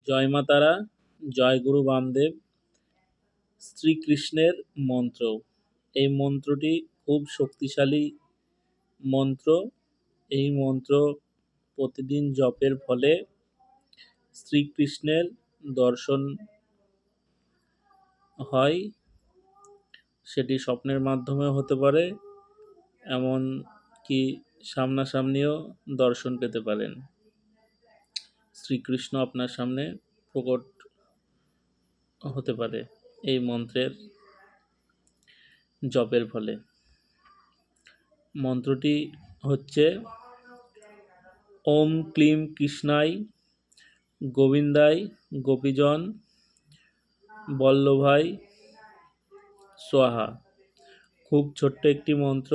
জয় মা তারা, জয় গুরু বামদেব, শ্রীকৃষ্ণের মন্ত্র। এই মন্ত্রটি খুব শক্তিশালী মন্ত্র। এই মন্ত্র প্রতিদিন জপের ফলে শ্রীকৃষ্ণের দর্শন হয়। সেটি স্বপ্নের মাধ্যমেও হতে পারে, এমন কি সামনাসামনিও দর্শন পেতে পারেন। শ্রীকৃষ্ণ আপনার সামনে প্রকট হতে পারে এই মন্ত্রের জপের ফলে। মন্ত্রটি হচ্ছে ওম ক্লিম কৃষ্ণায় গোবিন্দায় গোপীজন বল্লভাই স্বাহা। খুব ছোট্ট একটি মন্ত্র।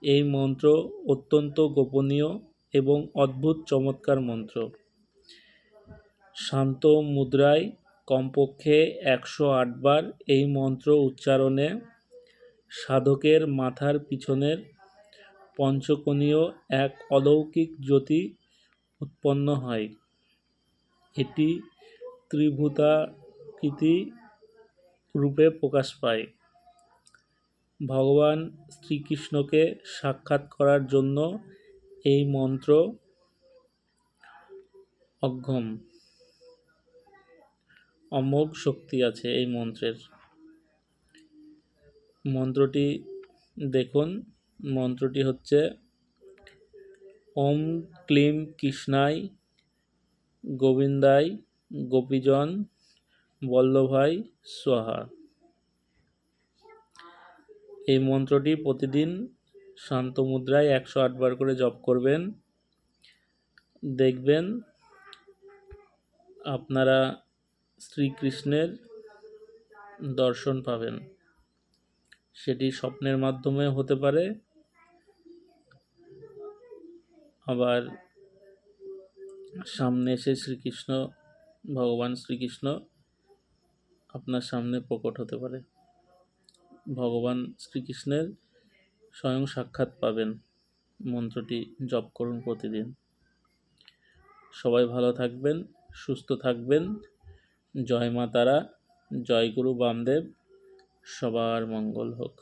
এই মন্ত্র অত্যন্ত গোপনীয় এবং অদ্ভুত চমৎকার মন্ত্র। শান্ত মুদ্রায় কমপক্ষে 108 বার এই মন্ত্র উচ্চারণে সাধকের মাথার পিছনের পঞ্চকোণীয় এক অলৌকিক জ্যোতি উৎপন্ন হয়। এটি ত্রিভুতাকৃতি রূপে প্রকাশ পায়। ভগবান শ্রীকৃষ্ণকে সাক্ষাৎ করার জন্য এই মন্ত্র অক্ষম। অমোঘ শক্তি আছে এই মন্ত্রের। মন্ত্রটি দেখুন। মন্ত্রটি হচ্ছে ওম ক্লিম কৃষ্ণায় গোবিন্দায় গোপীজন বল্লভাই স্বাহা। এই মন্ত্রটি প্রতিদিন শান্ত মুদ্রায় 108 বার করে জপ করবেন। দেখবেন আপনারা শ্রীকৃষ্ণের দর্শন পাবেন। সেটি স্বপ্নের মাধ্যমে হতে পারে, আবার সামনে এসে ভগবান শ্রীকৃষ্ণ আপনার সামনে প্রকট হতে পারে। ভগবান শ্রীকৃষ্ণের স্বয়ং সাক্ষাৎ পাবেন। মন্ত্রটি জপ করুন প্রতিদিন। সবাই ভালো থাকবেন, সুস্থ থাকবেন। জয় মা তারা, জয় গুরু বামদেব। সবার মঙ্গল হোক।